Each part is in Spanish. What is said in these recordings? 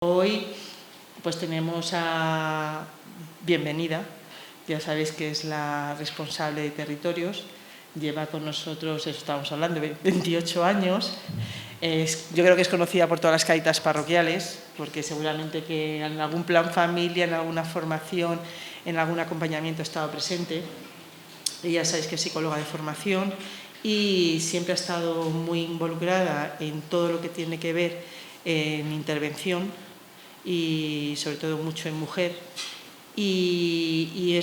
Hoy pues tenemos a Bienvenida, ya sabéis que es la responsable de territorios, lleva con nosotros, estábamos hablando, 28 años, yo creo que es conocida por todas las caritas parroquiales, porque seguramente que en algún plan familia, en alguna formación, en algún acompañamiento ha estado presente. Ella sabéis que es psicóloga de formación y siempre ha estado muy involucrada en todo lo que tiene que ver en intervención y sobre todo mucho en mujer. Y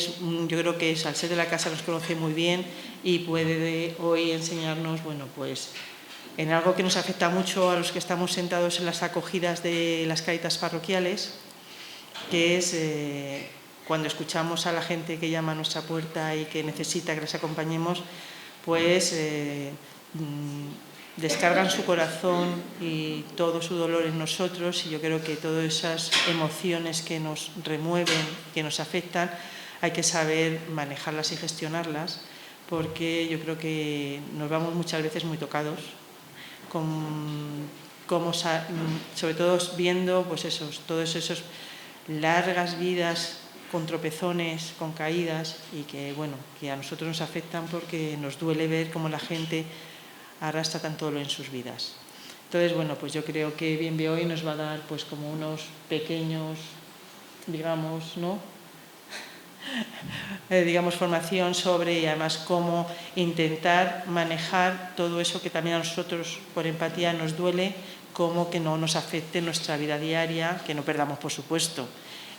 yo creo que al ser de la casa nos conoce muy bien y puede hoy enseñarnos, bueno, pues en algo que nos afecta mucho a los que estamos sentados en las acogidas de las caritas parroquiales, que es cuando escuchamos a la gente que llama a nuestra puerta y que necesita que les acompañemos, pues descargan su corazón y todo su dolor en nosotros, y yo creo que todas esas emociones que nos remueven, que nos afectan, hay que saber manejarlas y gestionarlas, porque yo creo que nos vamos muchas veces muy tocados, sobre todo viendo pues todos esos largas vidas con tropezones, con caídas, y que, bueno, que a nosotros nos afectan porque nos duele ver cómo la gente arrastra tanto dolor en sus vidas. Entonces, bueno, pues yo creo que Bienve hoy nos va a dar pues como unos pequeños, digamos, ¿no? digamos, formación sobre, y además cómo intentar manejar todo eso que también a nosotros por empatía nos duele, cómo que no nos afecte en nuestra vida diaria, que no perdamos, por supuesto,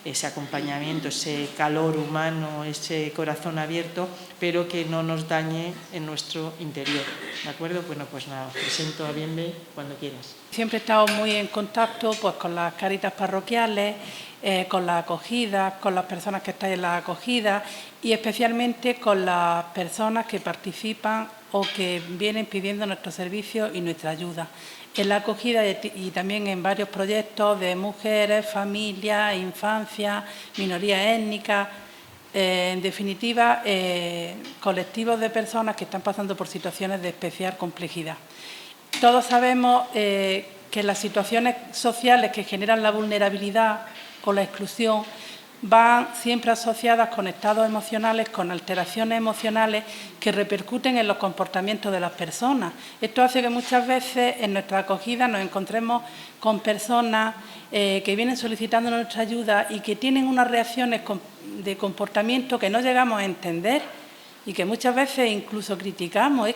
ese acompañamiento, ese calor humano, ese corazón abierto, pero que no nos dañe en nuestro interior. ¿De acuerdo? Bueno, pues nada, os presento a Bienve cuando quieras. Siempre he estado muy en contacto pues, con las caritas parroquiales, con la acogida, con las personas que están en la acogida y especialmente con las personas que participan o que vienen pidiendo nuestros servicios y nuestra ayuda. En la acogida y también en varios proyectos de mujeres, familias, infancia, minorías étnicas, en definitiva, colectivos de personas que están pasando por situaciones de especial complejidad. Todos sabemos que las situaciones sociales que generan la vulnerabilidad o la exclusión van siempre asociadas con estados emocionales, con alteraciones emocionales que repercuten en los comportamientos de las personas. Esto hace que muchas veces en nuestra acogida nos encontremos con personas que vienen solicitando nuestra ayuda y que tienen unas reacciones de comportamiento que no llegamos a entender y que muchas veces incluso criticamos,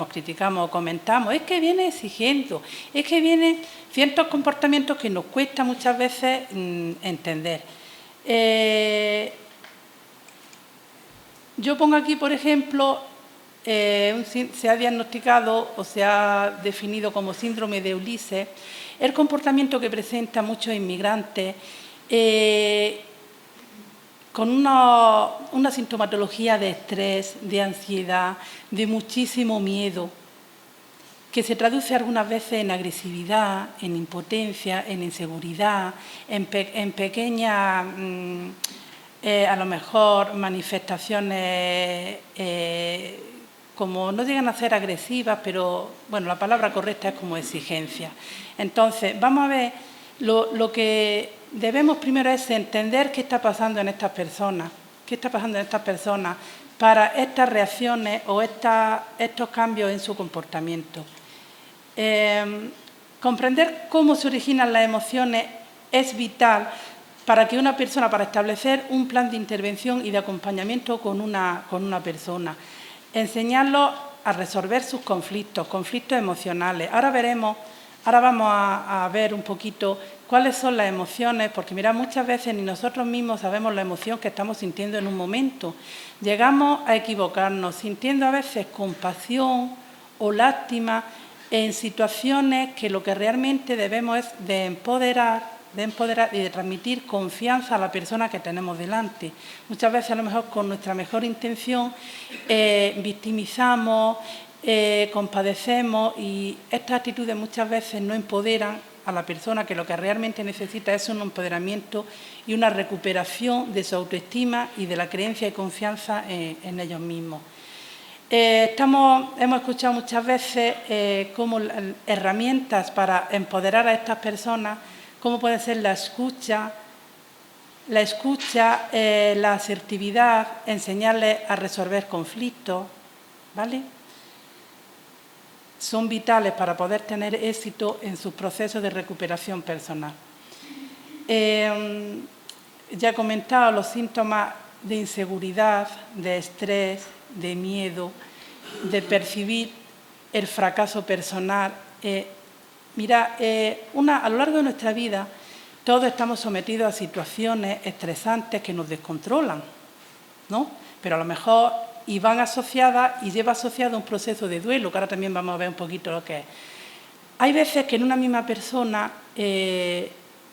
criticamos o comentamos, es que viene exigiendo, es que vienen ciertos comportamientos que nos cuesta muchas veces entender. Yo pongo aquí, por ejemplo, se ha diagnosticado o se ha definido como síndrome de Ulises el comportamiento que presenta muchos inmigrantes con una sintomatología de estrés, de ansiedad, de muchísimo miedo, que se traduce algunas veces en agresividad, en impotencia, en inseguridad, en pequeñas, a lo mejor, manifestaciones como no llegan a ser agresivas, pero, bueno, la palabra correcta es como exigencia. Entonces, vamos a ver, lo que debemos primero es entender qué está pasando en estas personas, para estas reacciones o estos cambios en su comportamiento. Comprender cómo se originan las emociones es vital para que una persona, para establecer un plan de intervención y de acompañamiento con una persona. Enseñarlos a resolver sus conflictos emocionales. Ahora vamos a ver un poquito cuáles son las emociones, porque mirad, muchas veces ni nosotros mismos sabemos la emoción que estamos sintiendo en un momento. Llegamos a equivocarnos, sintiendo a veces compasión o lástima en situaciones que lo que realmente debemos es de empoderar y de transmitir confianza a la persona que tenemos delante. Muchas veces, a lo mejor, con nuestra mejor intención, victimizamos, compadecemos, y estas actitudes muchas veces no empoderan a la persona, que lo que realmente necesita es un empoderamiento y una recuperación de su autoestima y de la creencia y confianza en ellos mismos. Hemos escuchado muchas veces como herramientas para empoderar a estas personas como puede ser la escucha, la asertividad, enseñarles a resolver conflictos, ¿vale? Son vitales para poder tener éxito en sus procesos de recuperación personal. Ya he comentado los síntomas de inseguridad, de estrés, de miedo, de percibir el fracaso personal. A lo largo de nuestra vida todos estamos sometidos a situaciones estresantes que nos descontrolan, ¿no? Pero a lo mejor van asociadas y lleva asociado un proceso de duelo, que ahora también vamos a ver un poquito lo que es. Hay veces que en una misma persona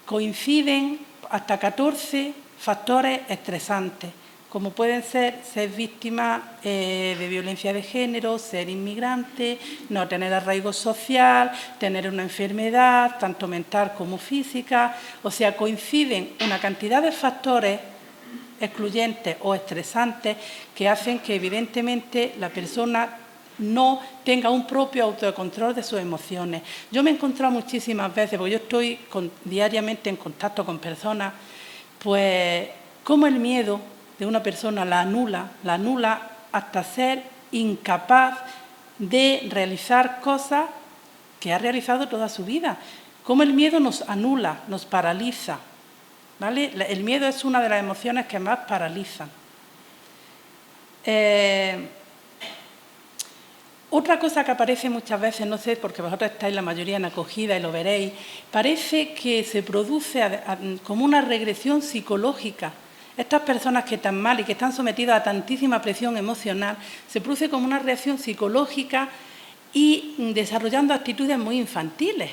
coinciden hasta 14 factores estresantes, como pueden ser víctima de violencia de género, ser inmigrante, no tener arraigo social, tener una enfermedad, tanto mental como física. O sea, coinciden una cantidad de factores excluyentes o estresantes que hacen que, evidentemente, la persona no tenga un propio autocontrol de sus emociones. Yo me he encontrado muchísimas veces, porque yo estoy diariamente en contacto con personas, pues cómo el miedo de una persona la anula hasta ser incapaz de realizar cosas que ha realizado toda su vida. Cómo el miedo nos anula, nos paraliza, ¿vale? El miedo es una de las emociones que más paralizan. Otra cosa que aparece muchas veces, no sé, porque vosotros estáis la mayoría en acogida y lo veréis, parece que se produce como una regresión psicológica. Estas personas que están mal y que están sometidas a tantísima presión emocional, se produce como una reacción psicológica y desarrollando actitudes muy infantiles.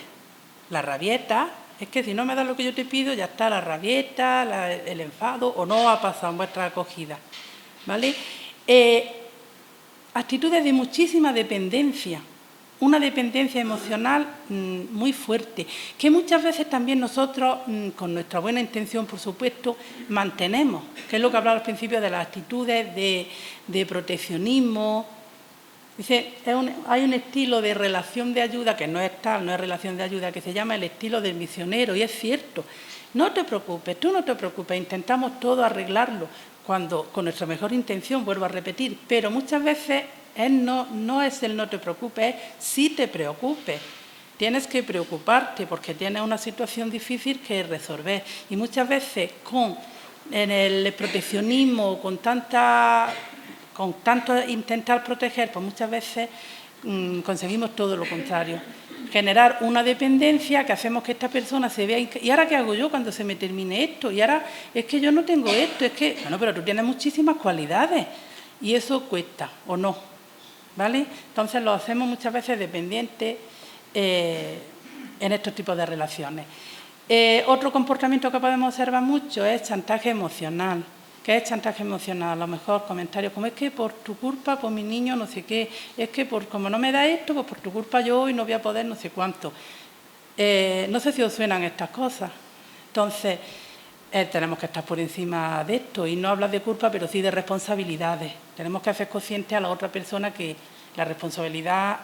La rabieta, es que si no me das lo que yo te pido, ya está la rabieta, el enfado, o no ha pasado en vuestra acogida, ¿vale? Actitudes de muchísima dependencia, una dependencia emocional muy fuerte, que muchas veces también nosotros, con nuestra buena intención, por supuesto, mantenemos, que es lo que hablaba al principio de las actitudes de proteccionismo. Dice, hay un estilo de relación de ayuda, que no es tal, no es relación de ayuda, que se llama el estilo del misionero, y es cierto. No te preocupes, tú no te preocupes, intentamos todo arreglarlo, cuando con nuestra mejor intención, vuelvo a repetir, pero muchas veces no es el no te preocupes, es sí te preocupes. Tienes que preocuparte porque tienes una situación difícil que resolver. Y muchas veces en el proteccionismo, con tanto intentar proteger, pues muchas veces conseguimos todo lo contrario. Generar una dependencia que hacemos que esta persona se vea... ¿Y ahora qué hago yo cuando se me termine esto? Y ahora es que yo no tengo esto, es que... Bueno, pero tú tienes muchísimas cualidades y eso cuesta, ¿o no? ¿Vale? Entonces lo hacemos muchas veces dependientes en estos tipos de relaciones. Otro comportamiento que podemos observar mucho es chantaje emocional. ¿Qué es chantaje emocional? A lo mejor comentarios como es que por tu culpa, por mi niño, no sé qué, es que como no me da esto, pues por tu culpa yo hoy no voy a poder no sé cuánto. No sé si os suenan estas cosas. Entonces, tenemos que estar por encima de esto y no hablar de culpa, pero sí de responsabilidades. Tenemos que hacer consciente a la otra persona que la responsabilidad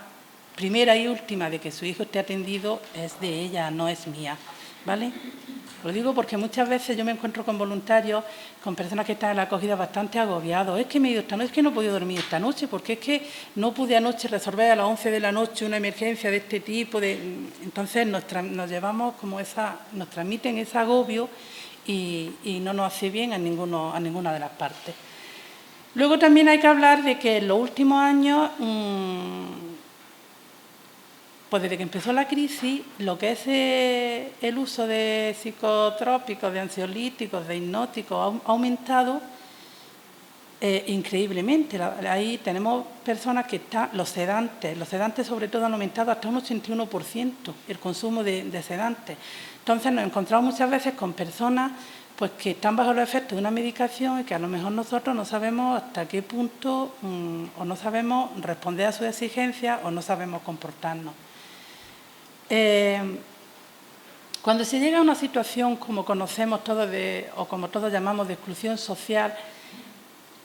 primera y última de que su hijo esté atendido es de ella, no es mía, ¿vale? Lo digo porque muchas veces yo me encuentro con voluntarios, con personas que están en la acogida bastante agobiados. Es que me he ido esta noche, es que no he podido dormir esta noche, porque es que no pude anoche resolver a las 11 de la noche una emergencia de este tipo. Entonces nos llevamos como nos transmiten ese agobio y no nos hace bien a ninguna de las partes. Luego también hay que hablar de que en los últimos años, pues desde que empezó la crisis, lo que es el uso de psicotrópicos, de ansiolíticos, de hipnóticos, ha aumentado increíblemente. Ahí tenemos personas que los sedantes sobre todo han aumentado hasta un 81% el consumo de sedantes. Entonces nos encontramos muchas veces con personas pues que están bajo los efectos de una medicación y que a lo mejor nosotros no sabemos hasta qué punto o no sabemos responder a sus exigencias o no sabemos comportarnos. Cuando se llega a una situación como conocemos todos o como todos llamamos de exclusión social,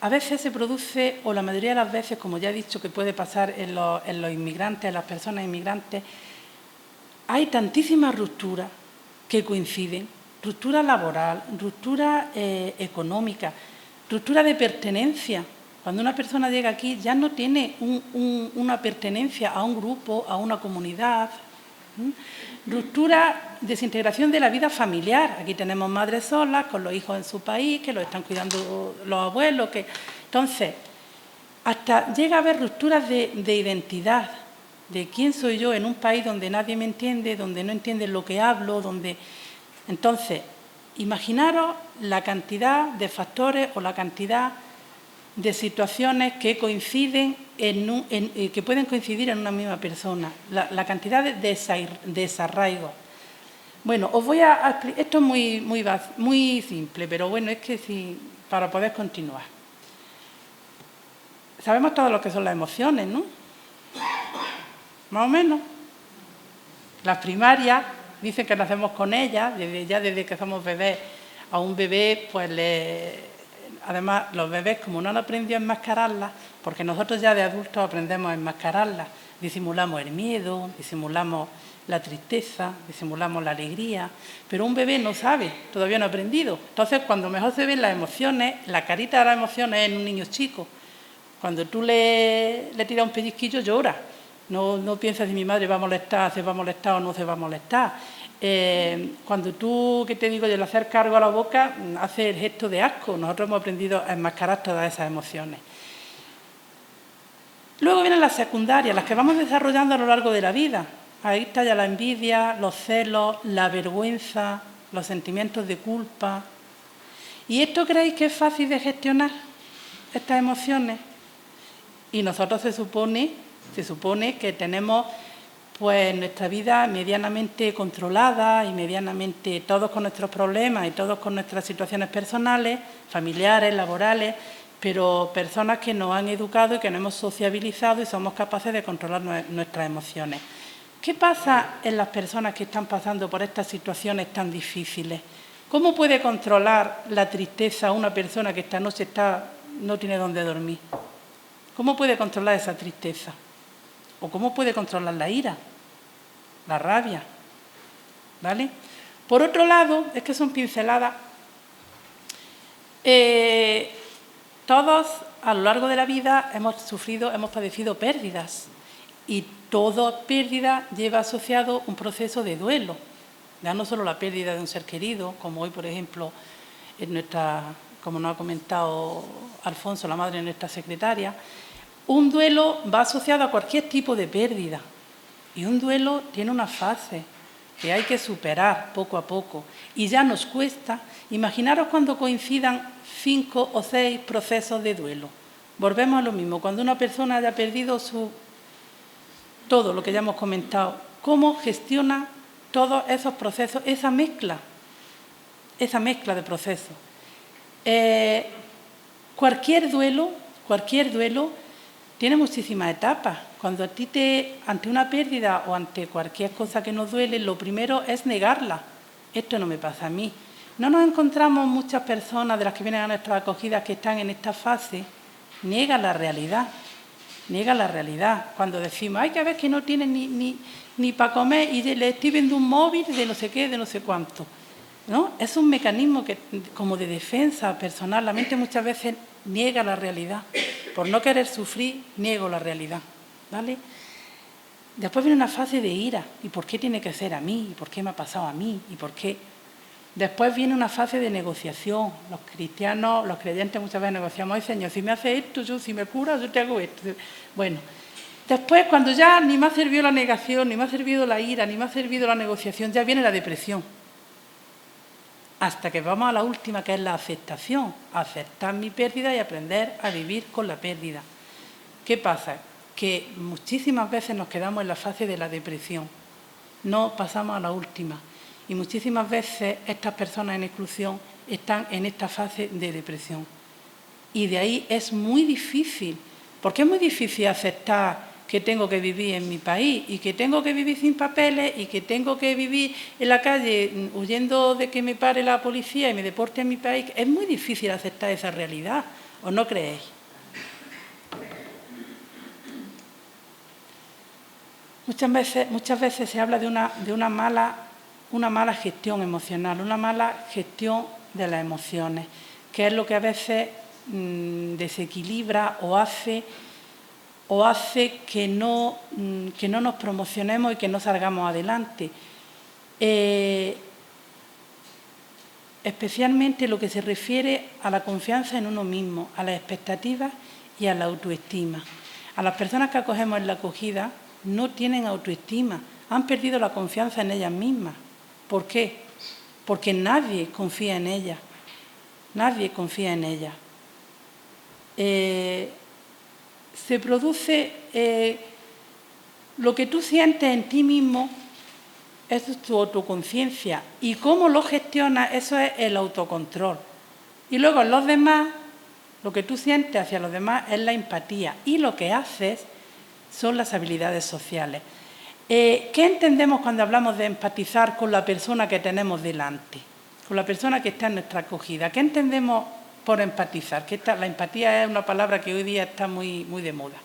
a veces se produce, o la mayoría de las veces, como ya he dicho que puede pasar en los inmigrantes, en las personas inmigrantes, hay tantísima ruptura que coinciden. Ruptura laboral, ruptura económica, ruptura de pertenencia. Cuando una persona llega aquí ya no tiene una pertenencia a un grupo, a una comunidad. Ruptura, desintegración de la vida familiar. Aquí tenemos madres solas con los hijos en su país, que los están cuidando los abuelos. Entonces, hasta llega a haber rupturas de identidad, de quién soy yo en un país donde nadie me entiende, donde no entienden lo que hablo, donde... Entonces, imaginaros la cantidad de factores o la cantidad de situaciones que coinciden que pueden coincidir en una misma persona, la cantidad de desarraigo. Bueno, os voy a explicar, esto es muy simple, pero bueno, es que para poder continuar. Sabemos todos lo que son las emociones, ¿no? Más o menos. Las primarias dicen que nacemos con ellas, desde que somos bebés. A un bebé, pues además, los bebés, como no han aprendido a enmascararlas, porque nosotros ya de adultos aprendemos a enmascararlas, disimulamos el miedo, disimulamos la tristeza, disimulamos la alegría, pero un bebé no sabe, todavía no ha aprendido. Entonces, cuando mejor se ven las emociones, la carita de las emociones en un niño chico. Cuando tú le tiras un pellizquillo, llora. No piensas si mi madre va a molestar, se va a molestar o no se va a molestar. Cuando tú, ¿qué te digo yo?, el hacer cargo a la boca, hace el gesto de asco. Nosotros hemos aprendido a enmascarar todas esas emociones. Luego vienen las secundarias, las que vamos desarrollando a lo largo de la vida. Ahí está ya la envidia, los celos, la vergüenza, los sentimientos de culpa. ¿Y esto creéis que es fácil de gestionar, estas emociones? Y nosotros se supone que tenemos pues nuestra vida medianamente controlada y medianamente todos con nuestros problemas y todos con nuestras situaciones personales, familiares, laborales, pero personas que nos han educado y que nos hemos sociabilizado y somos capaces de controlar nuestras emociones. ¿Qué pasa en las personas que están pasando por estas situaciones tan difíciles? ¿Cómo puede controlar la tristeza una persona que esta noche no tiene dónde dormir? ¿Cómo puede controlar esa tristeza? ¿O cómo puede controlar la ira, la rabia? ¿Vale? Por otro lado, es que son pinceladas. Todos a lo largo de la vida hemos padecido pérdidas y toda pérdida lleva asociado un proceso de duelo. Ya no solo la pérdida de un ser querido, como hoy, por ejemplo, como nos ha comentado Alfonso, la madre de nuestra secretaria. Un duelo va asociado a cualquier tipo de pérdida y un duelo tiene una fase que hay que superar poco a poco y ya nos cuesta. Imaginaros cuando coincidan 5 o 6 procesos de duelo. Volvemos a lo mismo, cuando una persona haya perdido todo lo que ya hemos comentado, ¿cómo gestiona todos esos procesos, esa mezcla de procesos? Cualquier duelo tiene muchísimas etapas. Cuando ante una pérdida o ante cualquier cosa que nos duele, lo primero es negarla. Esto no me pasa a mí. No nos encontramos muchas personas de las que vienen a nuestras acogidas que están en esta fase. Niega la realidad. Cuando decimos, hay que ver que no tienen ni para comer y le estoy viendo un móvil de no sé qué, de no sé cuánto. ¿No? Es un mecanismo como de defensa personal. La mente muchas veces niega la realidad. Por no querer sufrir, niego la realidad. ¿Vale? Después viene una fase de ira. ¿Y por qué tiene que ser a mí? ¿Y por qué me ha pasado a mí? ¿Y por qué? Después viene una fase de negociación. Los cristianos, los creyentes muchas veces negociamos, ay Señor, si me hace esto, si me curas, yo te hago esto. Bueno, después cuando ya ni me ha servido la negación, ni me ha servido la ira, ni me ha servido la negociación, ya viene la depresión. Hasta que vamos a la última, que es la aceptación. Aceptar mi pérdida y aprender a vivir con la pérdida. ¿Qué pasa? Que muchísimas veces nos quedamos en la fase de la depresión. No pasamos a la última. Y muchísimas veces estas personas en exclusión están en esta fase de depresión. Y de ahí es muy difícil, porque es muy difícil aceptar que tengo que vivir en mi país y que tengo que vivir sin papeles y que tengo que vivir en la calle huyendo de que me pare la policía y me deporte a mi país. Es muy difícil aceptar esa realidad, ¿o no creéis? Muchas veces se habla de una mala una mala gestión emocional, una mala gestión de las emociones, que es lo que a veces desequilibra o hace que no nos promocionemos y que no salgamos adelante. Especialmente lo que se refiere a la confianza en uno mismo, a las expectativas y a la autoestima. A las personas que acogemos en la acogida no tienen autoestima, han perdido la confianza en ellas mismas. ¿Por qué? Porque nadie confía en ellas. Nadie confía en ellas. Se produce lo que tú sientes en ti mismo, eso es tu autoconciencia. Y cómo lo gestionas, eso es el autocontrol. Y luego en los demás, lo que tú sientes hacia los demás es la empatía. Y lo que haces son las habilidades sociales. ¿Qué entendemos cuando hablamos de empatizar con la persona que tenemos delante? Con la persona que está en nuestra acogida. ¿Qué entendemos por empatizar? La empatía es una palabra que hoy día está muy de moda.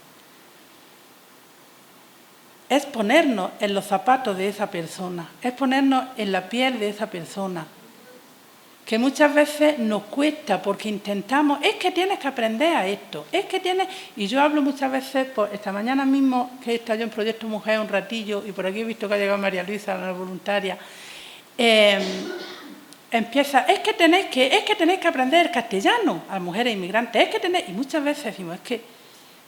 Es ponernos en los zapatos de esa persona, es ponernos en la piel de esa persona, que muchas veces nos cuesta porque intentamos, es que tienes que aprender a esto, es que tienes... Y yo hablo muchas veces, pues esta mañana mismo que he estado yo en Proyecto Mujer un ratillo, y por aquí he visto que ha llegado María Luisa, la voluntaria, empieza, es que tenéis que aprender castellano a mujeres inmigrantes, y muchas veces decimos, es que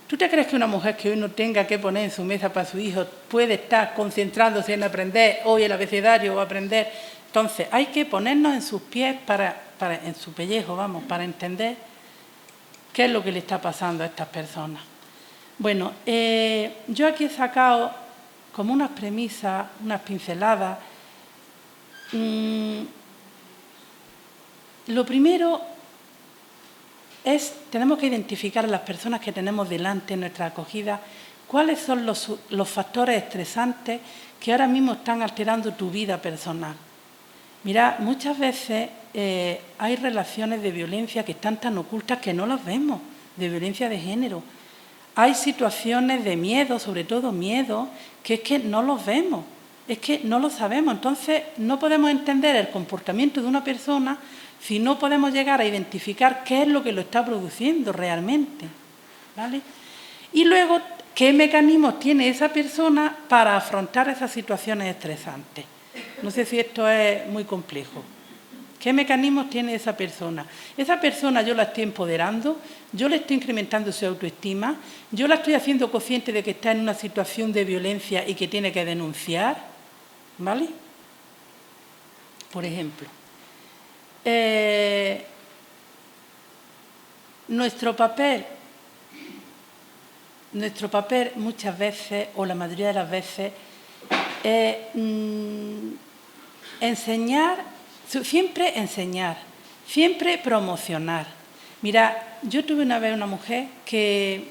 ¿tú te crees que una mujer que hoy no tenga que poner en su mesa para su hijo puede estar concentrándose en aprender hoy el abecedario o aprender? Entonces, hay que ponernos en sus pies, en su pellejo, vamos, para entender qué es lo que le está pasando a estas personas. Bueno, yo aquí he sacado como unas premisas, unas pinceladas. Lo primero tenemos que identificar a las personas que tenemos delante en nuestra acogida, cuáles son los factores estresantes que ahora mismo están alterando tu vida personal. Mira, muchas veces hay relaciones de violencia que están tan ocultas que no las vemos, de violencia de género. Hay situaciones de miedo, sobre todo miedo, que es que no los vemos, es que no lo sabemos. Entonces, no podemos entender el comportamiento de una persona si no podemos llegar a identificar qué es lo que lo está produciendo realmente, ¿vale? Y luego, ¿qué mecanismos tiene esa persona para afrontar esas situaciones estresantes? No sé si esto es muy complejo. ¿Qué mecanismos tiene esa persona? Esa persona yo la estoy empoderando, yo le estoy incrementando su autoestima, yo la estoy haciendo consciente de que está en una situación de violencia y que tiene que denunciar, ¿vale? Por ejemplo, nuestro papel muchas veces, o la mayoría de las veces, es enseñar, siempre promocionar. Mira, yo tuve una vez una mujer que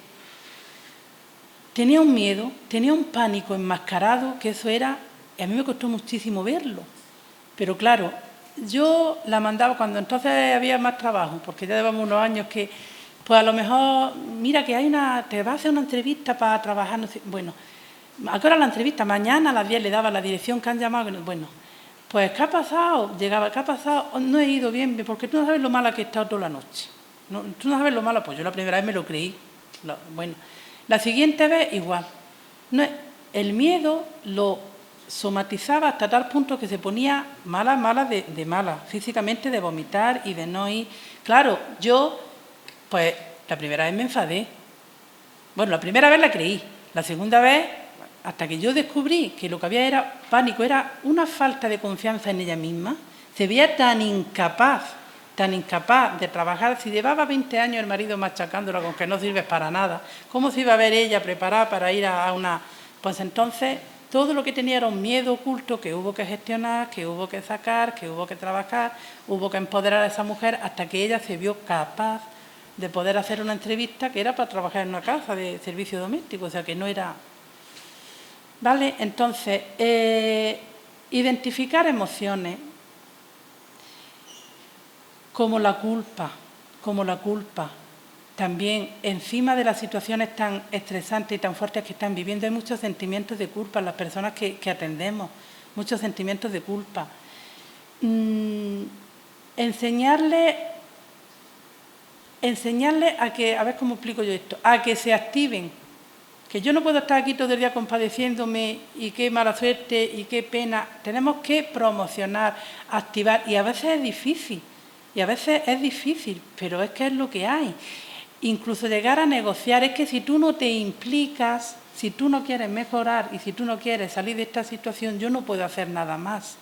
tenía un miedo, tenía un pánico enmascarado, que eso era, y a mí me costó muchísimo verlo. Pero claro, yo la mandaba cuando entonces había más trabajo, porque ya llevamos unos años que, pues a lo mejor, mira que te va a hacer una entrevista para trabajar, no sé, bueno, ¿a qué hora la entrevista? Mañana a las 10 le daba la dirección que han llamado, bueno, pues ¿qué ha pasado? Llegaba, ¿qué ha pasado? No he ido bien, porque tú no sabes lo mala que he estado toda la noche. ¿No? Tú no sabes lo mala, pues yo la primera vez me lo creí. Bueno, la siguiente vez igual. No, el miedo lo somatizaba hasta tal punto que se ponía mala de mala, físicamente de vomitar y de no ir. Claro, yo, pues la primera vez me enfadé. Bueno, la primera vez la creí, la segunda vez, hasta que yo descubrí que lo que había era pánico, era una falta de confianza en ella misma, se veía tan incapaz de trabajar. Si llevaba 20 años el marido machacándola con que no sirves para nada, ¿cómo se iba a ver ella preparada para ir a una...? Pues entonces todo lo que tenía era un miedo oculto que hubo que gestionar, que hubo que sacar, que hubo que trabajar, hubo que empoderar a esa mujer hasta que ella se vio capaz de poder hacer una entrevista que era para trabajar en una casa de servicio doméstico, o sea que no era... ¿Vale? Entonces, identificar emociones como la culpa, también encima de las situaciones tan estresantes y tan fuertes que están viviendo, hay muchos sentimientos de culpa en las personas que atendemos. muchos sentimientos de culpa. Enseñarle a que, a ver cómo explico yo esto, a que se activen, que yo no puedo estar aquí todo el día compadeciéndome y qué mala suerte y qué pena. Tenemos que promocionar, activar, y a veces es difícil, pero es que es lo que hay. Incluso llegar a negociar, es que si tú no te implicas, si tú no quieres mejorar y si tú no quieres salir de esta situación, yo no puedo hacer nada más.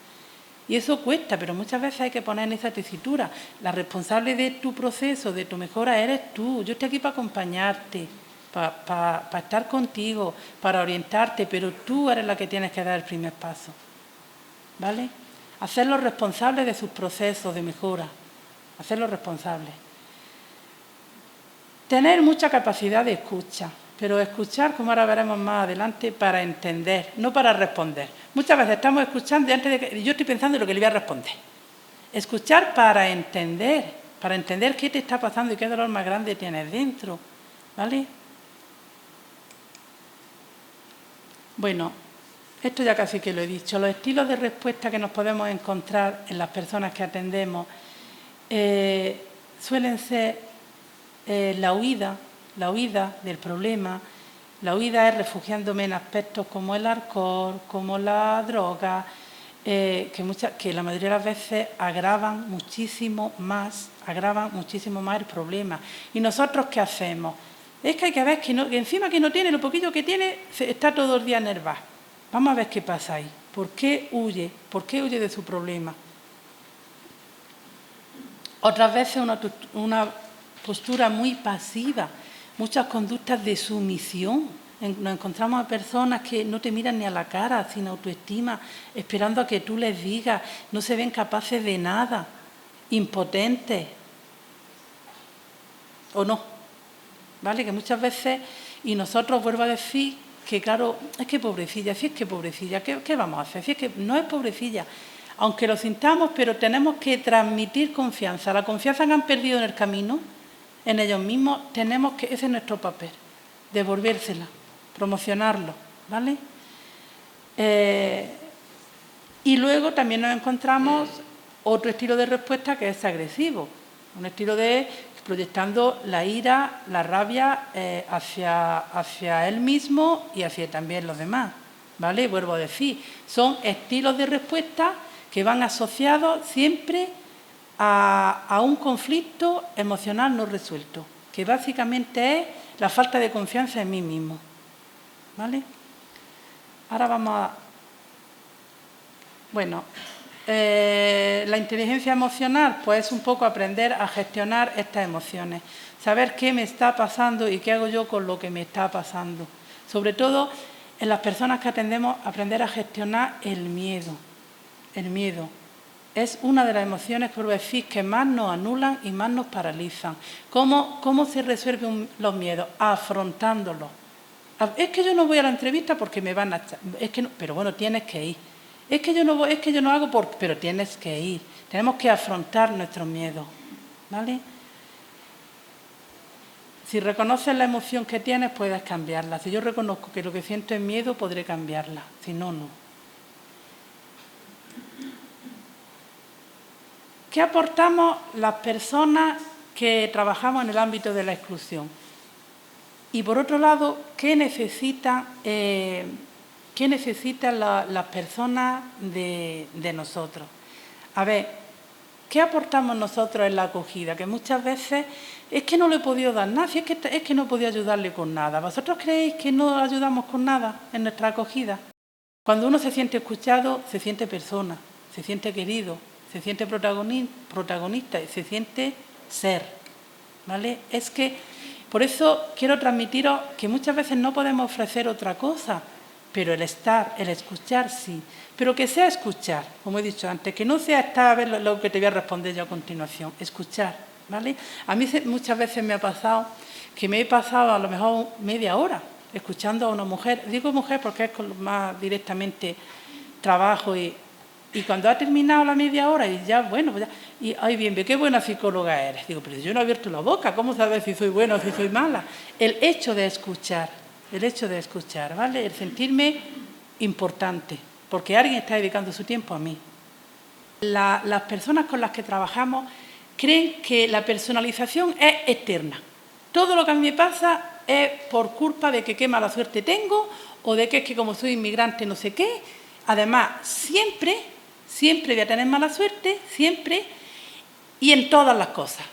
Y eso cuesta, pero muchas veces hay que poner en esa tesitura. La responsable de tu proceso, de tu mejora, eres tú. Yo estoy aquí para acompañarte, para estar contigo, para orientarte, pero tú eres la que tienes que dar el primer paso. ¿Vale? Hacerlos responsables de sus procesos de mejora. Hacerlos responsables. Tener mucha capacidad de escucha, pero escuchar, como ahora veremos más adelante, para entender, no para responder. Muchas veces estamos escuchando y antes de que yo estoy pensando en lo que le voy a responder. Escuchar para entender qué te está pasando y qué dolor más grande tienes dentro, ¿vale? Bueno, esto ya casi que lo he dicho. Los estilos de respuesta que nos podemos encontrar en las personas que atendemos suelen ser la huida del problema. La huida es refugiándome en aspectos como el alcohol, como la droga, que la mayoría de las veces agravan muchísimo más el problema. ¿Y nosotros qué hacemos? Es que hay que ver que encima que no tiene, lo poquito que tiene, está todo el día enervado. Vamos a ver qué pasa ahí. ¿Por qué huye? ¿Por qué huye de su problema? Otras veces una postura muy pasiva, muchas conductas de sumisión. Nos encontramos a personas que no te miran ni a la cara, sin autoestima, esperando a que tú les digas, no se ven capaces de nada, impotentes. ¿O no? ¿Vale? Que muchas veces, y nosotros vuelvo a decir que claro, es que pobrecilla, ¿qué vamos a hacer? Si es que no es pobrecilla, aunque lo sintamos, pero tenemos que transmitir confianza. La confianza que han perdido en el camino, en ellos mismos, ese es nuestro papel, devolvérsela, promocionarlo, ¿vale? Y luego también nos encontramos otro estilo de respuesta que es agresivo, un estilo de proyectando la ira, la rabia hacia él mismo y hacia también los demás, ¿vale? Vuelvo a decir, son estilos de respuesta que van asociados siempre a un conflicto emocional no resuelto, que básicamente es la falta de confianza en mí mismo, ¿vale? Ahora vamos a... Bueno, la inteligencia emocional, pues es un poco aprender a gestionar estas emociones, saber qué me está pasando y qué hago yo con lo que me está pasando. Sobre todo en las personas que atendemos, aprender a gestionar el miedo. El miedo es una de las emociones, por decir, que más nos anulan y más nos paralizan. ¿Cómo se resuelven los miedos? Afrontándolos. Es que yo no voy a la entrevista porque me van a echar. Es que no, pero bueno, tienes que ir. Es que yo no hago pero tienes que ir. Tenemos que afrontar nuestros miedos, ¿vale? Si reconoces la emoción que tienes, puedes cambiarla. Si yo reconozco que lo que siento es miedo, podré cambiarla. Si no, no. ¿Qué aportamos las personas que trabajamos en el ámbito de la exclusión? Y por otro lado, ¿qué necesitan las personas de nosotros? A ver, ¿qué aportamos nosotros en la acogida? Que muchas veces es que no le he podido dar nada, es que no podía ayudarle con nada. ¿Vosotros creéis que no ayudamos con nada en nuestra acogida? Cuando uno se siente escuchado, se siente persona, se siente querido, se siente protagonista y se siente ser, ¿vale? Es que, por eso quiero transmitiros que muchas veces no podemos ofrecer otra cosa, pero el estar, el escuchar, sí. Pero que sea escuchar, como he dicho antes, que no sea estar a ver lo que te voy a responder yo a continuación, escuchar, ¿vale? A mí muchas veces me ha pasado que me he pasado a lo mejor media hora escuchando a una mujer. Digo mujer porque es con lo más directamente trabajo y cuando ha terminado la media hora y ya, bueno, pues ya, y ay, bien, qué buena psicóloga eres. Digo, pero yo no he abierto la boca, ¿cómo sabes si soy buena o si soy mala? El hecho de escuchar, ¿vale? El sentirme importante, porque alguien está dedicando su tiempo a mí. Las personas con las que trabajamos creen que la personalización es externa. Todo lo que a mí me pasa es por culpa de que qué mala suerte tengo o de que es que como soy inmigrante no sé qué. Además, siempre voy a tener mala suerte, siempre, y en todas las cosas.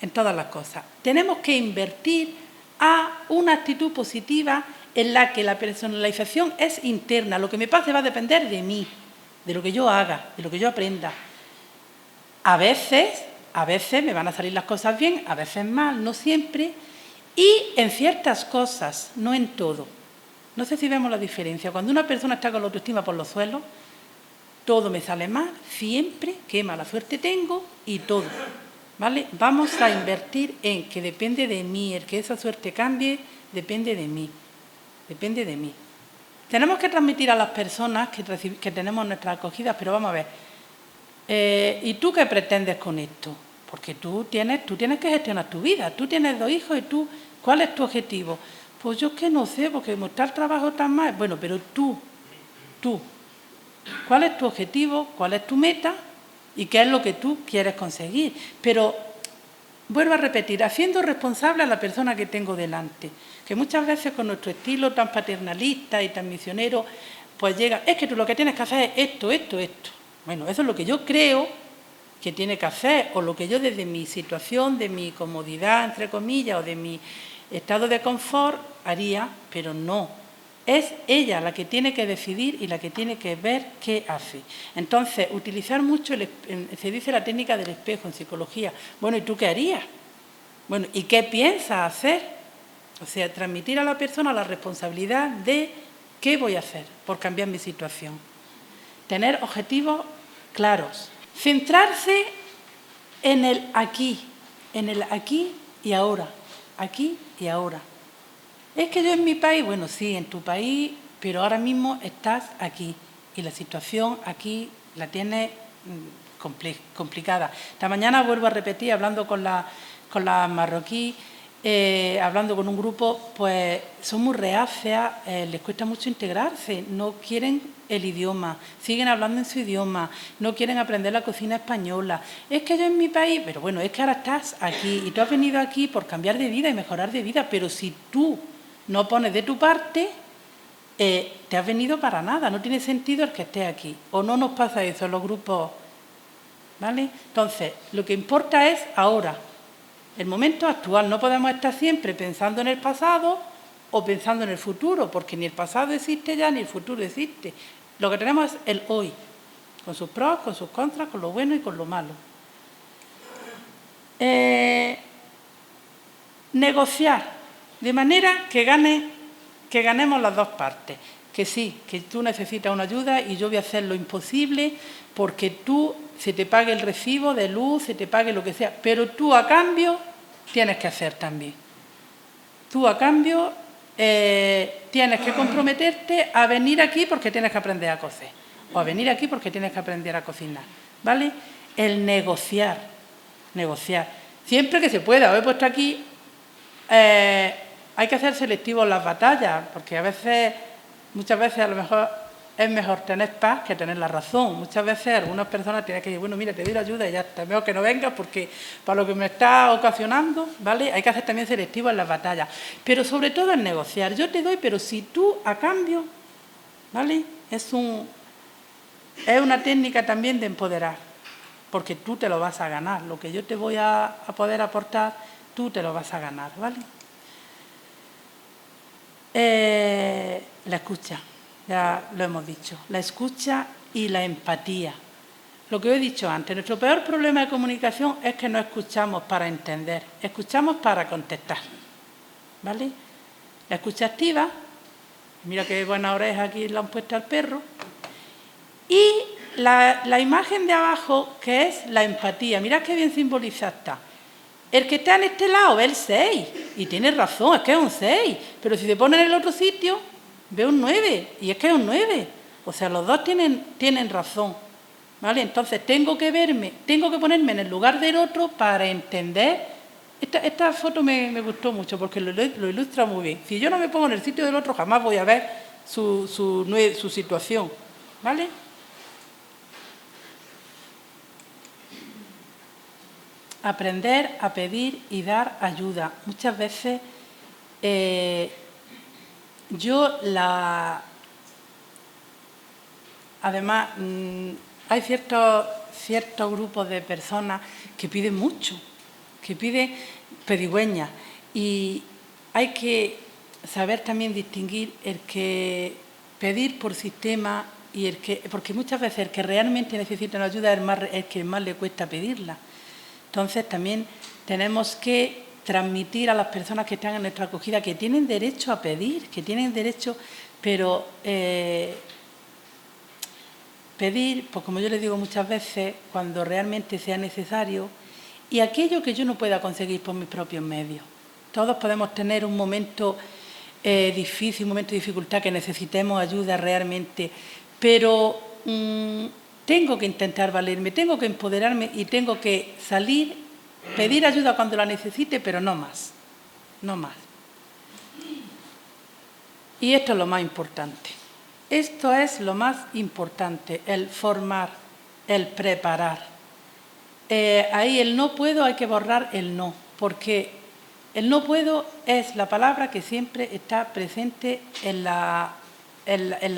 En todas las cosas. Tenemos que invertir a una actitud positiva en la que la personalización es interna. Lo que me pase va a depender de mí, de lo que yo haga, de lo que yo aprenda. A veces me van a salir las cosas bien, a veces mal, no siempre, y en ciertas cosas, no en todo. No sé si vemos la diferencia. Cuando una persona está con la autoestima por los suelos, todo me sale mal, siempre, qué mala suerte tengo y todo. ¿Vale? Vamos a invertir en que depende de mí, el que esa suerte cambie, depende de mí. Depende de mí. Tenemos que transmitir a las personas que tenemos nuestras acogidas, pero vamos a ver, ¿y tú qué pretendes con esto? Porque tú tienes que gestionar tu vida, tú tienes 2 hijos y tú, ¿cuál es tu objetivo? Pues yo es que no sé, porque como está el trabajo tan mal, bueno, pero tú, ¿cuál es tu objetivo? ¿Cuál es tu meta? ¿Y qué es lo que tú quieres conseguir? Pero, vuelvo a repetir, haciendo responsable a la persona que tengo delante, que muchas veces con nuestro estilo tan paternalista y tan misionero, pues llega, es que tú lo que tienes que hacer es esto. Bueno, eso es lo que yo creo que tiene que hacer, o lo que yo desde mi situación, de mi comodidad, entre comillas, o de mi estado de confort, haría, pero no. Es ella la que tiene que decidir y la que tiene que ver qué hace. Entonces, utilizar mucho, se dice la técnica del espejo en psicología. Bueno, ¿y tú qué harías? Bueno, ¿y qué piensas hacer? O sea, transmitir a la persona la responsabilidad de qué voy a hacer por cambiar mi situación. Tener objetivos claros. Centrarse en el aquí y ahora. Aquí y ahora. Es que yo en mi país, bueno, sí, en tu país, pero ahora mismo estás aquí y la situación aquí la tienes complicada. Esta mañana vuelvo a repetir, hablando con la marroquí, hablando con un grupo, pues son muy reacias, les cuesta mucho integrarse, no quieren el idioma, siguen hablando en su idioma, no quieren aprender la cocina española. Es que yo en mi país, pero bueno, es que ahora estás aquí y tú has venido aquí por cambiar de vida y mejorar de vida, pero si tú no pones de tu parte, te has venido para nada, no tiene sentido el que estés aquí. O no nos pasa eso en los grupos, ¿vale? Entonces, lo que importa es ahora, el momento actual. No podemos estar siempre pensando en el pasado o pensando en el futuro, porque ni el pasado existe ya, ni el futuro existe. Lo que tenemos es el hoy, con sus pros, con sus contras, con lo bueno y con lo malo. Negociar. De manera que ganemos las dos partes. Que sí, que tú necesitas una ayuda y yo voy a hacer lo imposible porque tú se te pague el recibo de luz, se te pague lo que sea, pero tú a cambio tienes que hacer también. Tú a cambio tienes que comprometerte a venir aquí porque tienes que aprender a coser o a venir aquí porque tienes que aprender a cocinar, ¿vale? El negociar. Siempre que se pueda. Os he puesto aquí... hay que hacer selectivos las batallas, porque muchas veces a lo mejor es mejor tener paz que tener la razón. Muchas veces algunas personas tienen que decir, bueno, mira, te doy la ayuda y ya está, mejor que no vengas porque para lo que me está ocasionando, ¿vale? Hay que hacer también selectivos en las batallas, pero sobre todo en negociar. Yo te doy, pero si tú a cambio, ¿vale? Es una técnica también de empoderar, porque tú te lo vas a ganar. Lo que yo te voy a poder aportar, tú te lo vas a ganar, ¿vale? La escucha, ya lo hemos dicho, la escucha y la empatía. Lo que os he dicho antes, nuestro peor problema de comunicación es que no escuchamos para entender, escuchamos para contestar, ¿vale? La escucha activa, mira qué buena oreja aquí le han puesto al perro, y la imagen de abajo que es la empatía, mirad qué bien simbolizada está. El que está en este lado ve el 6 y tiene razón, es que es un 6, pero si se pone en el otro sitio ve un 9 y es que es un 9. O sea, los dos tienen razón, ¿vale? Entonces tengo que ponerme en el lugar del otro para entender. Esta foto me gustó mucho porque lo ilustra muy bien. Si yo no me pongo en el sitio del otro jamás voy a ver su situación, ¿vale? Aprender a pedir y dar ayuda. Muchas veces además, hay ciertos grupos de personas que piden mucho, que piden pedigüeñas, y hay que saber también distinguir el que pedir por sistema y el que, porque muchas veces el que realmente necesita una ayuda es el que más le cuesta pedirla. Entonces también tenemos que transmitir a las personas que están en nuestra acogida que tienen derecho a pedir, que tienen derecho, pero pedir, pues como yo les digo muchas veces, cuando realmente sea necesario, y aquello que yo no pueda conseguir por mis propios medios. Todos podemos tener un momento difícil, un momento de dificultad, que necesitemos ayuda realmente, pero tengo que intentar valerme, tengo que empoderarme y tengo que salir, pedir ayuda cuando la necesite, pero no más, no más. Y esto es lo más importante. Esto es lo más importante, el formar, el preparar. Ahí el no puedo, hay que borrar el no, porque el no puedo es la palabra que siempre está presente en la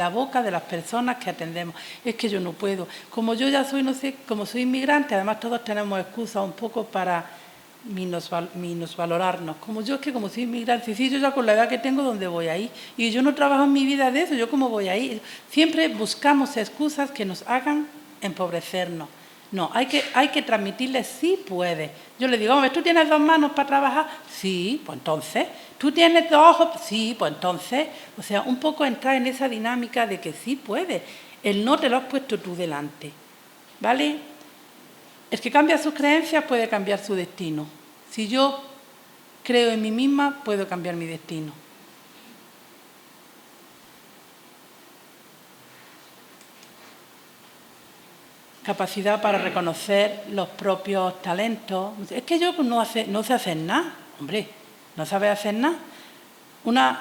boca de las personas que atendemos. Es que yo no puedo. Como yo ya soy, no sé, como soy inmigrante, además todos tenemos excusas un poco para minusvalorarnos. Como yo, es que como soy inmigrante, sí, yo ya con la edad que tengo, ¿dónde voy a ir? Y yo no trabajo en mi vida de eso, ¿yo cómo voy a ir? Siempre buscamos excusas que nos hagan empobrecernos. No, hay que transmitirles sí puedes. Yo le digo, hombre, ¿tú tienes 2 manos para trabajar? Sí, pues entonces. ¿Tú tienes 2 ojos? Sí, pues entonces. O sea, un poco entrar en esa dinámica de que sí puedes. El no te lo has puesto tú delante, ¿vale? El que cambia sus creencias puede cambiar su destino. Si yo creo en mí misma, puedo cambiar mi destino. Capacidad para reconocer los propios talentos. Es que yo no sé hacer nada. Hombre, ¿no sabes hacer nada?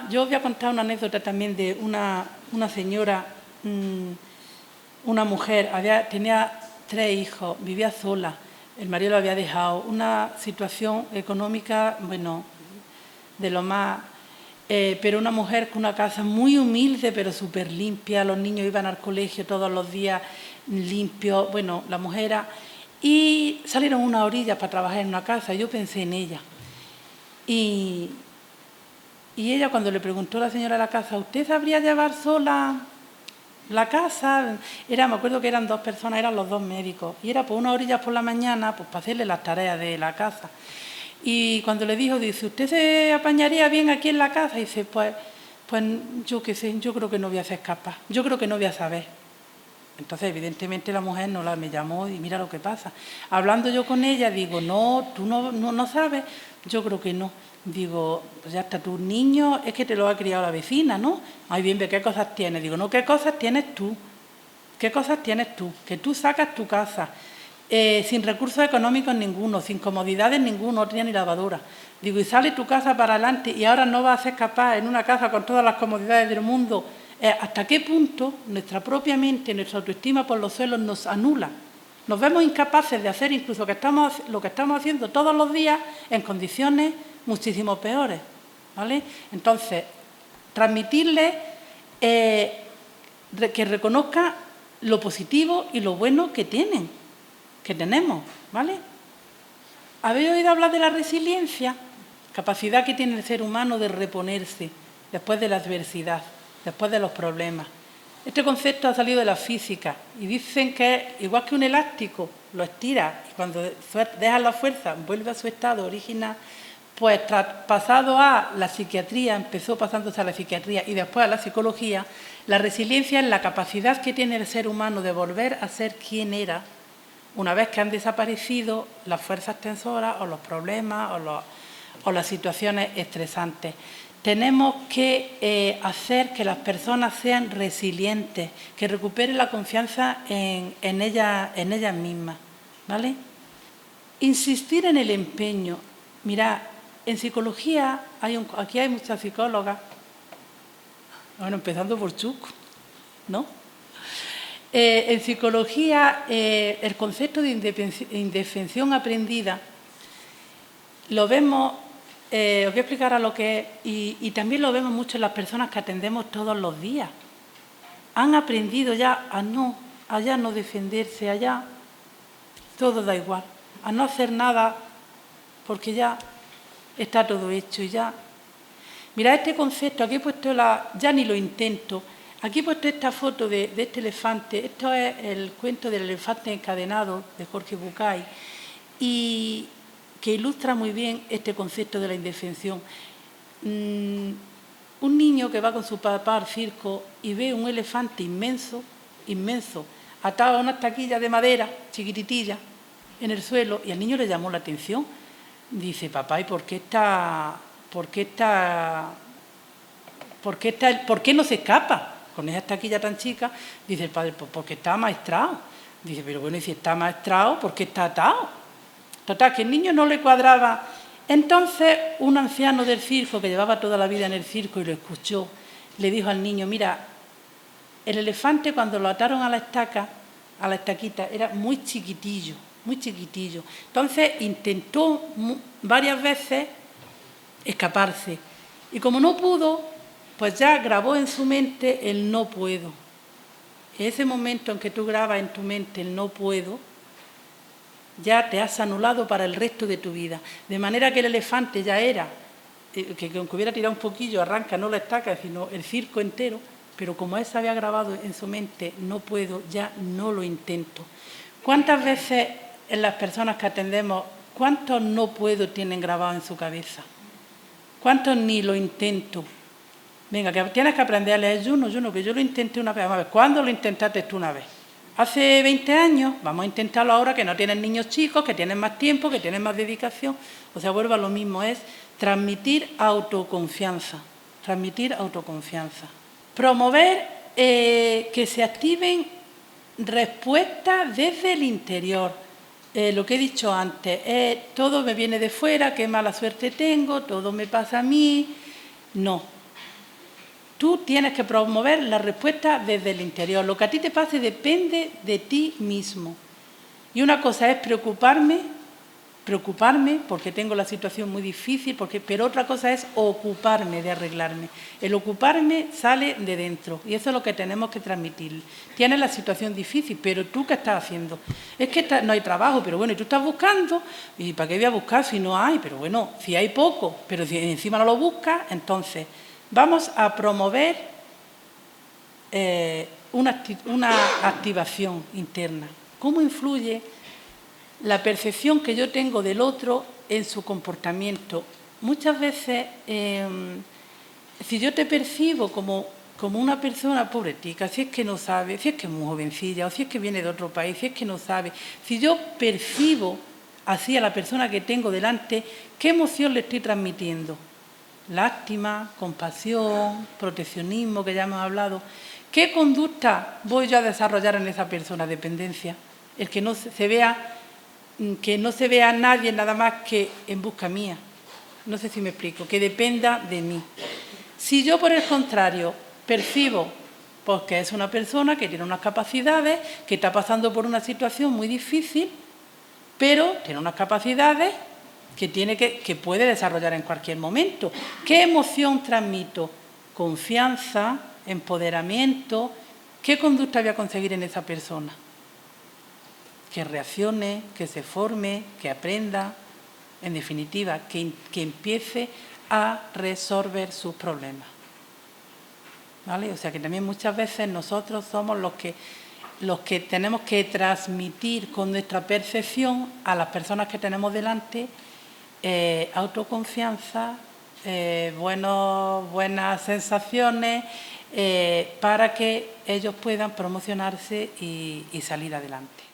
Yo os voy a contar una anécdota también de una señora, una mujer, tenía 3 hijos, vivía sola, el marido lo había dejado, una situación económica, bueno, de lo más... pero una mujer con una casa muy humilde, pero súper limpia, los niños iban al colegio todos los días limpios, bueno, la mujer era... Y salieron unas orillas para trabajar en una casa, y yo pensé en ella. Y ella, cuando le preguntó a la señora de la casa, ¿usted sabría llevar sola la casa? Me acuerdo que eran 2 personas, eran los 2 médicos, y era por unas orillas por la mañana, pues para hacerle las tareas de la casa. Y cuando le dijo, dice, ¿usted se apañaría bien aquí en la casa? Y dice, pues yo qué sé, yo creo que no voy a ser capaz, yo creo que no voy a saber. Entonces, evidentemente, la mujer me llamó y mira lo que pasa. Hablando yo con ella, digo, no, tú no sabes, yo creo que no. Digo, pues ya está, tus niños es que te lo ha criado la vecina, ¿no? Ay, bien, ¿qué cosas tienes? Digo, no, ¿qué cosas tienes tú? ¿Qué cosas tienes tú? Que tú sacas tu casa sin recursos económicos ninguno, sin comodidades ninguno, no tenía ni lavadora. Digo, y sale tu casa para adelante y ahora no vas a ser capaz en una casa con todas las comodidades del mundo. ¿Hasta qué punto nuestra propia mente, nuestra autoestima por los suelos nos anula? Nos vemos incapaces de hacer incluso lo que estamos haciendo todos los días en condiciones muchísimo peores, ¿vale? Entonces, transmitirle que reconozca lo positivo y lo bueno que tenemos, ¿vale? ¿Habéis oído hablar de la resiliencia? Capacidad que tiene el ser humano de reponerse después de la adversidad, después de los problemas. Este concepto ha salido de la física y dicen que igual que un elástico lo estira y cuando dejas la fuerza vuelve a su estado original, pues pasado a la psiquiatría, empezó pasándose a la psiquiatría y después a la psicología, la resiliencia es la capacidad que tiene el ser humano de volver a ser quien era una vez que han desaparecido las fuerzas tensoras o los problemas o las situaciones estresantes. Tenemos que hacer que las personas sean resilientes, que recuperen la confianza en ellas mismas, ¿vale? Insistir en el empeño. Mirad, en psicología, aquí hay muchas psicólogas. Bueno, empezando por Chuco, ¿no? En psicología, el concepto de indefensión aprendida lo vemos, os voy a explicar a lo que es, y también lo vemos mucho en las personas que atendemos todos los días. Han aprendido ya a no defenderse, allá todo da igual, a no hacer nada porque ya está todo hecho y ya. Mirad este concepto, aquí he puesto ya ni lo intento. Aquí he puesto esta foto de este elefante. Esto es el cuento del elefante encadenado de Jorge Bucay y que ilustra muy bien este concepto de la indefensión. Un niño que va con su papá al circo y ve un elefante inmenso, atado a una taquilla de madera, chiquititilla, en el suelo, y al niño le llamó la atención. Dice, papá, ¿y por qué no se escapa con esa taquilla tan chica? Dice el padre, pues porque está amaestrado. Dice, pero bueno, y si está amaestrado, ¿por qué está atado? Total, que el niño no le cuadraba. Entonces, un anciano del circo, que llevaba toda la vida en el circo y lo escuchó, le dijo al niño, mira, el elefante cuando lo ataron a la estaquita, era muy chiquitillo, muy chiquitillo. Entonces, intentó varias veces escaparse. Y como no pudo, pues ya grabó en su mente el no puedo. En ese momento en que tú grabas en tu mente el no puedo, ya te has anulado para el resto de tu vida. De manera que el elefante ya era, que aunque hubiera tirado un poquillo, arranca no la estaca, sino el circo entero, pero como él se había grabado en su mente no puedo, ya no lo intento. ¿Cuántas veces en las personas que atendemos, cuántos no puedo tienen grabado en su cabeza? ¿Cuántos ni lo intento? Venga, que tienes que aprender a leer Juno, que yo lo intenté una vez. Vamos a ver, ¿cuándo lo intentaste tú una vez? Hace 20 años, vamos a intentarlo ahora que no tienen niños chicos, que tienen más tiempo, que tienen más dedicación. O sea, vuelvo a lo mismo, es transmitir autoconfianza. Transmitir autoconfianza. Promover que se activen respuestas desde el interior. Lo que he dicho antes, todo me viene de fuera, qué mala suerte tengo, todo me pasa a mí. No. Tú tienes que promover la respuesta desde el interior. Lo que a ti te pase depende de ti mismo. Y una cosa es preocuparme porque tengo la situación muy difícil, pero otra cosa es ocuparme de arreglarme. El ocuparme sale de dentro y eso es lo que tenemos que transmitir. Tienes la situación difícil, pero ¿tú qué estás haciendo? Es que no hay trabajo, pero bueno, y tú estás buscando, ¿y para qué voy a buscar si no hay? Pero bueno, si hay poco, pero si encima no lo buscas, entonces vamos a promover una activación interna. ¿Cómo influye la percepción que yo tengo del otro en su comportamiento? Muchas veces, si yo te percibo como una persona pobretica, si es que no sabe, si es que es muy jovencilla, o si es que viene de otro país, si es que no sabe, si yo percibo así a la persona que tengo delante, ¿qué emoción le estoy transmitiendo? Lástima, compasión, proteccionismo, que ya hemos hablado. ¿Qué conducta voy yo a desarrollar en esa persona? Dependencia. El que no se vea a nadie nada más que en busca mía. No sé si me explico, que dependa de mí. Si yo, por el contrario, percibo pues, que es una persona que tiene unas capacidades, que está pasando por una situación muy difícil, pero tiene unas capacidades que puede desarrollar en cualquier momento. ¿Qué emoción transmito? Confianza, empoderamiento. ¿Qué conducta voy a conseguir en esa persona? Que reaccione, que se forme, que aprenda, en definitiva, que empiece a resolver sus problemas. ¿Vale? O sea que también muchas veces nosotros somos los que tenemos que transmitir con nuestra percepción a las personas que tenemos delante autoconfianza, buenas sensaciones, para que ellos puedan promocionarse y salir adelante.